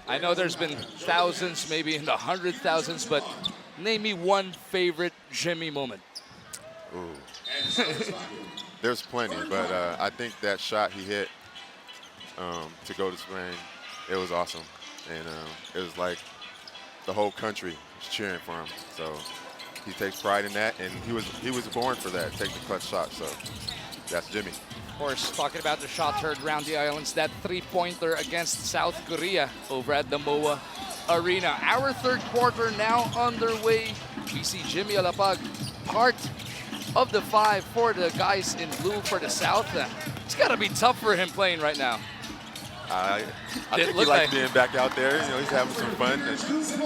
I know there's been thousands, maybe in the 100,000s, but name me one favorite Jimmy moment. Ooh. There's plenty, but I think that shot he hit to go to Spain, it was awesome. And it was like the whole country was cheering for him. So he takes pride in that, and he was born for that, take the clutch shot. So that's Jimmy. Of course, talking about the shot heard around the islands, that three-pointer against South Korea over at the MOA Arena. Our third quarter now underway. We see Jimmy Alapag, part of the five for the guys in blue for the South. It's got to be tough for him playing right now. I think he likes being back out there. You know, he's having some fun. And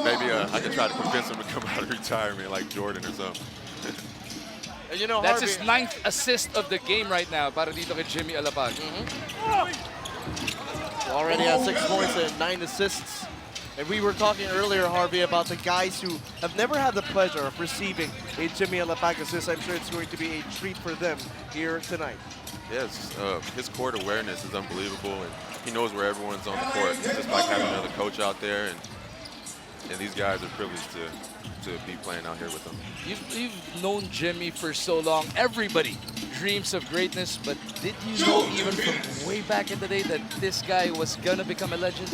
maybe I can try to convince him to come out of retirement like Jordan or something. And you know, that's Harvey, his 9th assist of the game right now para dito kay Jimmy Alapag. Already has 6 points and 9 assists. And we were talking earlier, Harvey, about the guys who have never had the pleasure of receiving a Jimmy Alapag assist. I'm sure it's going to be a treat for them here tonight. Yes, his court awareness is unbelievable, and he knows where everyone's on the court. It's just like having another coach out there, and these guys are privileged to be playing out here with him. You've known Jimmy for so long. Everybody dreams of greatness, but did you know even from way back in the day that this guy was gonna become a legend?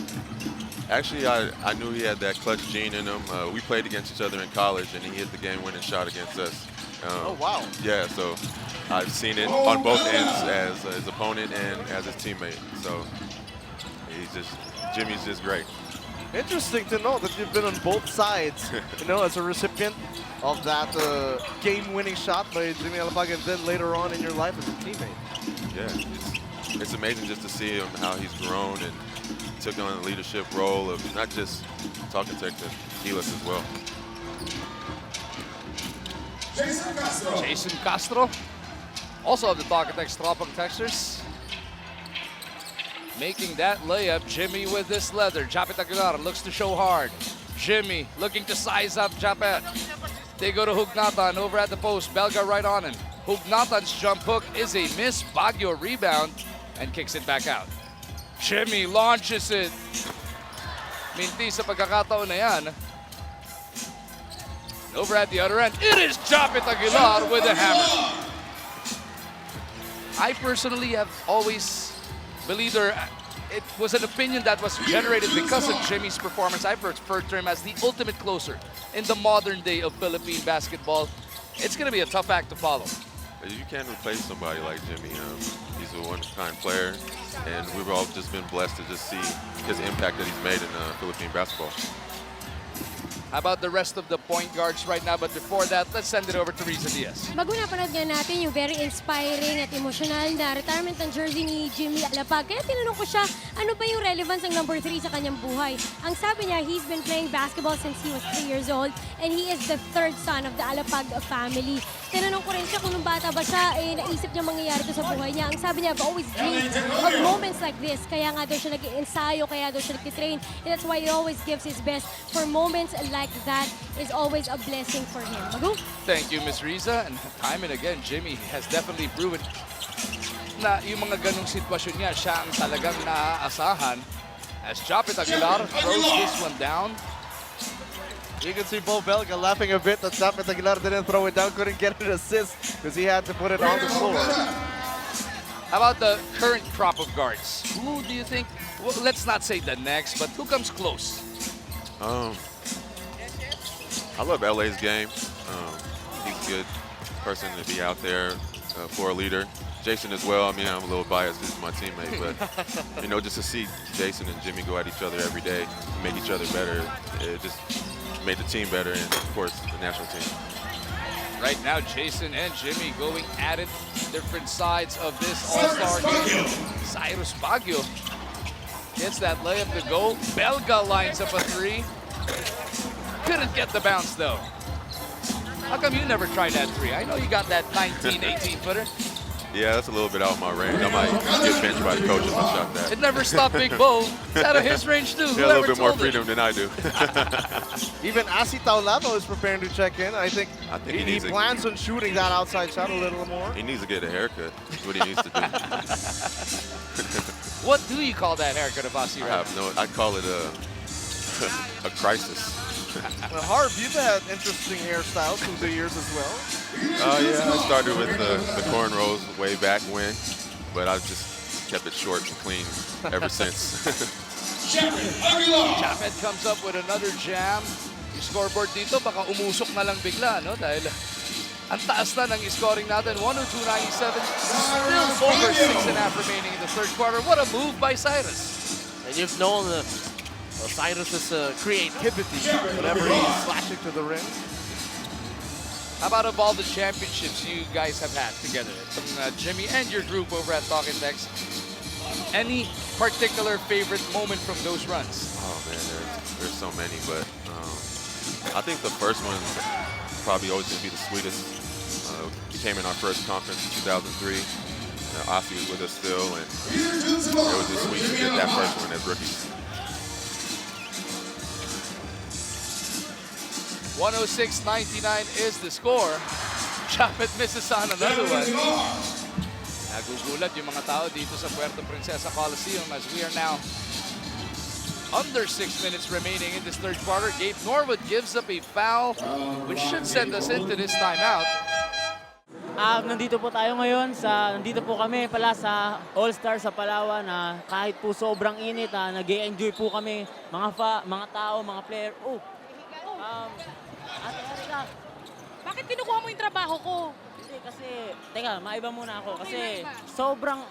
Actually, I knew he had that clutch gene in him. We played against each other in college, and he hit the game-winning shot against us. Oh, wow. Yeah, so I've seen it on both ends as his opponent and as his teammate. So Jimmy's just great. Interesting to know that you've been on both sides, you know, as a recipient of that game-winning shot by Jimmy Alapag, and then later on in your life as a teammate. Yeah, it's amazing just to see him, how he's grown and took on a leadership role of not just talking to Gilas as well. Jason Castro, also of the Talkatex Tropang Texters. Making that layup, Jimmy with this leather. Japet Aguilar looks to show hard. Jimmy looking to size up Japet. They go to Hugnatan over at the post. Belga right on him. Hugnatan's jump hook is a miss. Baguio rebound and kicks it back out. Jimmy launches it. Minti sa pagkakataon na yan. Over at the other end, it is Japet Aguilar with a hammer. I personally have always believed, or it was an opinion that was generated because of Jimmy's performance. I referred to him as the ultimate closer in the modern day of Philippine basketball. It's going to be a tough act to follow. You can't replace somebody like Jimmy. He's a one-of-a-kind player, and we've all just been blessed to just see his impact that he's made in Philippine basketball. How about the rest of the point guards right now? But before that, let's send it over to Riza Diaz. Bago napanood nga natin yung very inspiring at emotional na retirement ng jersey ni Jimmy Alapag. Kaya tinanong ko siya, ano ba yung relevance ng number 3 sa kanyang buhay? Ang sabi niya, he's been playing basketball since he was 3 years old, and he is the 3rd son of the Alapag family. Tinanong ko rin siya kung nung bata ba siya, naisip niya mangyayari ito sa buhay niya. Ang sabi niya, I've always dreamed of moments like this. Kaya nga daw siya nag-ensayo, kaya daw siya nag-train. And that's why he always gives his best. For moments like that is always a blessing for him. Magu? Thank you, Ms. Riza. And time and again, Jimmy has definitely proven na yung mga ganong sitwasyon niya, siya ang talagang naaasahan. As Japet Aguilar throws this one down. You can see Bo Belga laughing a bit that Japet Aguilar didn't throw it down, couldn't get an assist because he had to put it on the floor. How about the current crop of guards? Who do you think, well, let's not say the next, but who comes close? I love LA's game. He's a good person to be out there for a leader. Jason as well. I mean, I'm a little biased. This is my teammate, but you know, just to see Jason and Jimmy go at each other every day, make each other better, it just made the team better, and of course the national team. Right now, Jason and Jimmy going at it, different sides of this all-star team. Cyrus Baguio gets that layup to go. Belga lines up a 3. Couldn't get the bounce though. How come you never tried that 3? I know you got that 19, 18-footer. Yeah, that's a little bit out of my range. I might get benched by the coach if I shot that. It never stopped Big Bo. It's out of his range too. Yeah, a little bit more freedom than I do. Even Asi Taulavo is preparing to check in. I think he plans on shooting that outside shot a little more. He needs to get a haircut. That's what he needs to do. What do you call that haircut of Asi? I have no. I call it a crisis. Harv, you've had interesting hairstyles through the years as well. Yeah, I started with the cornrows way back when, but I've just kept it short and clean ever since. Japet comes up with another jam. Yung scoreboard dito, baka umusok na lang bigla, no? Dahil ang taas na ng scoring natin, 102.97. Still over 6.5 remaining in the third quarter. What a move by Cyrus. And you've known Cyrus's creativity whenever he's slashing to the rim. How about of all the championships you guys have had together? From Jimmy and your group over at Talk and Text. Any particular favorite moment from those runs? Oh man, there's so many, but I think the first one probably always going to be the sweetest. We came in our first conference in 2003. Ossie was with us still, and it was just sweet to get that first one as rookies. 106.99 is the score. Japet misses on another one. Nagugulat yung mga tao dito sa Puerto Prinsesa Coliseum as we are now under 6 minutes remaining in this third quarter. Gabe Norwood gives up a foul, which should send us into this timeout. Nandito po tayo ngayon nandito po kami pala sa All-Star sa Palawan na kahit po sobrang init, nag-e-enjoy po kami mga tao, mga player. Ate Erika. Bakit kinukuha mo yung trabaho ko? Hindi kasi, teka, maiba muna ako kasi sobrang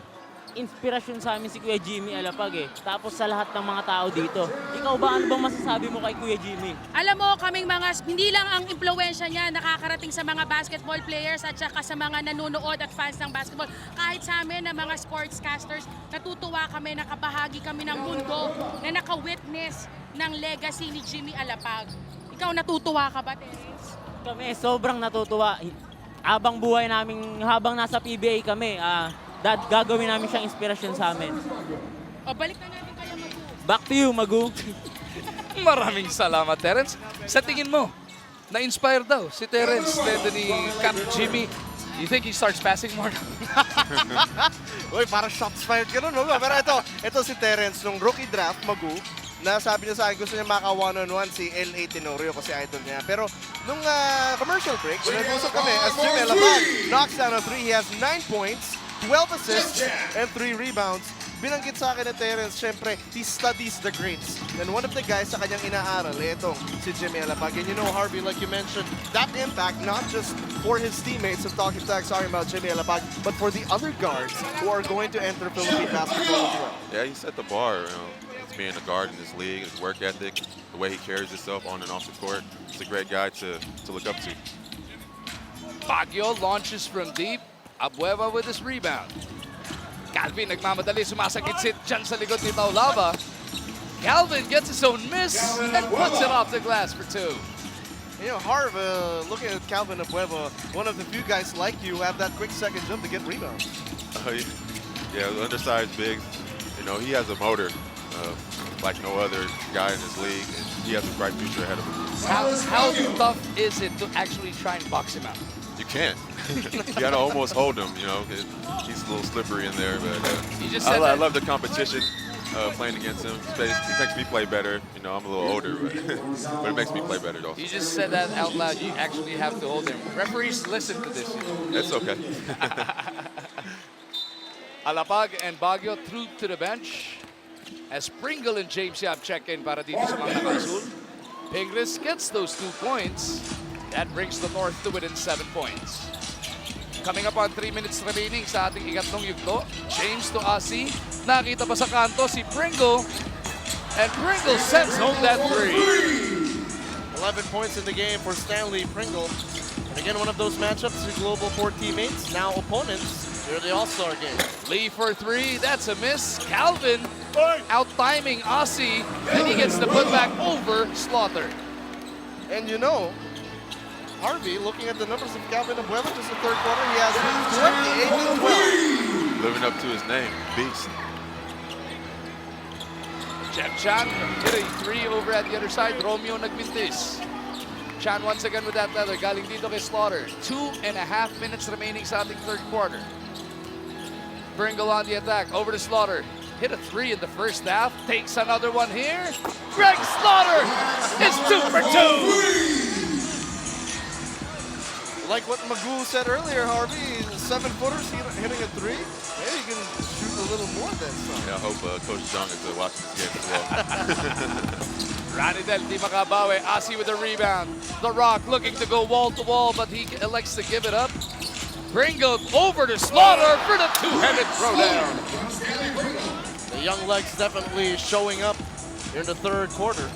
inspirasyon sa amin si Kuya Jimmy Alapag eh. Tapos sa lahat ng mga tao dito. Ikaw ba, ano bang masasabi mo kay Kuya Jimmy? Alam mo, kaming hindi lang ang impluwensya niya nakakarating sa mga basketball players at saka sa mga nanonood at fans ng basketball. Kahit sa amin na mga sportscasters, natutuwa kami, nakabahagi kami ng mundo na naka-witness ng legacy ni Jimmy Alapag. Ikaw natutuwa ka ba, Terence? Kami, sobrang natutuwa. Habang buhay namin, habang nasa PBA kami, gagawin namin siyang inspirasyon sa amin. O, balik na natin kaya, Magu. Back to you, Magu. Maraming salamat, Terence. Sa tingin mo, na-inspire daw si Terence ni Cap Jimmy. You think he starts passing more? Uy, parang shots fired ka nun, no? Pero ito si Terence, nung rookie draft, Magu, na sabi niya sa akin, gusto niya maka one-on-one si L.A. Tenorio kasi idol niya. Pero nung commercial break, nag-usap kami, as Jimmy Alapag knocks down a 3, he has 9 points, 12 assists, and 3 rebounds. Binanggit sa akin ni Terence, syempre, he studies the greats. And one of the guys sa kanyang inaaral, itong si Jimmy Alapag. And you know, Harvey, like you mentioned, that impact not just for his teammates of Talking Tech, sorry about Jimmy Alapag, but for the other guards who are going to enter Philippine basketball as well. Yeah, he set the bar. As being a guard in this league, his work ethic, the way he carries himself on and off the court. He's a great guy to look up to. Baguio launches from deep. Abueva with his rebound. Calvin nagmamadali, sumasakit-sit dyan sa likod ni Taulava. Calvin gets his own miss and puts it off the glass for 2. You know, Harv, looking at Calvin Abueva, one of the few guys like you who have that quick second jump to get rebounds. Yeah, undersized big. You know, he has a motor like no other guy in this league, and he has a bright future ahead of him. How tough is it to actually try and box him out? You can't. You gotta almost hold him, you know. He's a little slippery in there, but You just said I that. love the competition playing against him. It makes me play better. You know, I'm a little older, but it makes me play better though. You just said that out loud. You actually have to hold him. Referees, listen to this. It's okay. Alapag and Baguio through to the bench. As Pringle and James Yap check in para dito sa mga naka-azul. Pingris gets those 2 points. That brings the North to within 7 points. Coming up on 3 minutes remaining sa ating ikatlong yugto. James to Ossie. Nakita pa sa kanto si Pringle. And Pringle sends home that 3. 11 points in the game for Stanley Pringle. And again, one of those matchups, the Global 4 teammates, now opponents, here the All-Star game. Lee for 3. That's a miss. Calvin out-timing Ossie. And he gets the putback over Slaughter. And you know, Harvey, looking at the numbers of Calvin Abueva just the third quarter, he has 28 and 12. Living up to his name, Beast. Jeff Chan hit a 3 over at the other side. Romeo nagmintis. Chan once again with that leather. Galing dito kay Slaughter. 2.5 minutes remaining sa ating third quarter. Pringle on the attack. Over to Slaughter. hit a 3 in the first half, takes another one here. Greg Slaughter is 2 for 2. Like what Magoo said earlier, Harvey, 7-footers hitting a 3. Maybe he can shoot a little more than some. Yeah, I hope Coach Jung is watching this game as well. Ranidel di makabawi. Asi with the rebound. The Rock looking to go wall to wall, but he elects to give it up. Pringle over to Slaughter for the two-headed throwdown. The young legs definitely showing up here in the third quarter.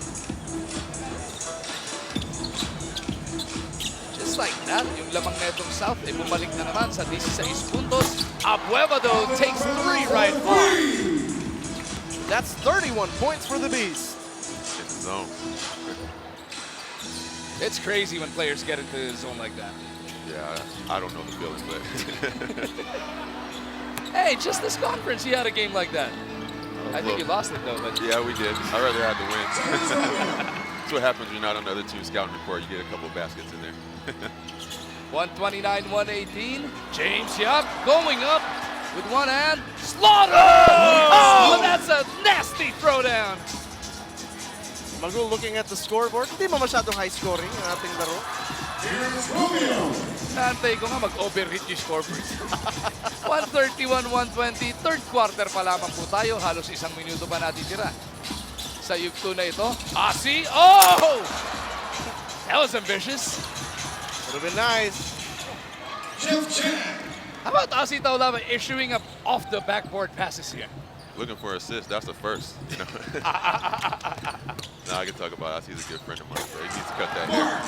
Just like that, yung lamang netong South ay bumalik na naman sa 16 puntos. Abuevado takes 3 right off. That's 31 points for the Beast. In the zone. It's crazy when players get into the zone like that. Yeah, I don't know the feeling, but Hey, just this conference, you had a game like that. I think you lost it though, but yeah, we did. I'd rather have the win. That's what happens when you're not on the other team's scouting report. You get a couple of baskets in there. 129-118. James Yup going up with one hand. Slaughter! Oh, that's a nasty throwdown. Magoo looking at the scoreboard. Hindi mo masyadong high scoring ang ating laro. Nantay ko nga mag-overhit yung scoreboard. 131-120. Third quarter pa lamang po tayo. Halos 1 minuto pa natitira. Sa yugto na ito. Asi! Oh! That was ambitious. Would have been nice. How about Asi Taulava issuing up off the backboard passes here? Looking for assists, that's the first. You know? I can talk about us. He's a good friend of mine, but he needs to cut that hair.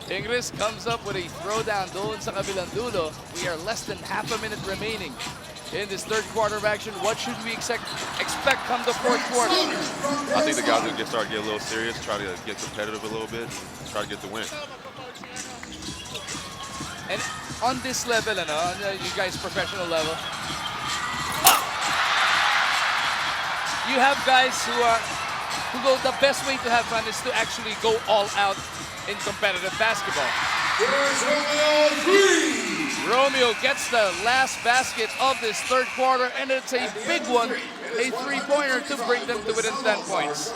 Ingris comes up with a throwdown doon sa kabilang dulo. We are less than half a minute remaining in this third quarter of action. What should we expect come the fourth quarter? I think the guys will start to get a little serious, try to get competitive a little bit, and try to get the win. And on this level, on you guys' professional level, you have guys who go. The best way to have fun is to actually go all out in competitive basketball. Romeo gets the last basket of this third quarter, and it's a big one, a 3-pointer to bring them to within 10 points.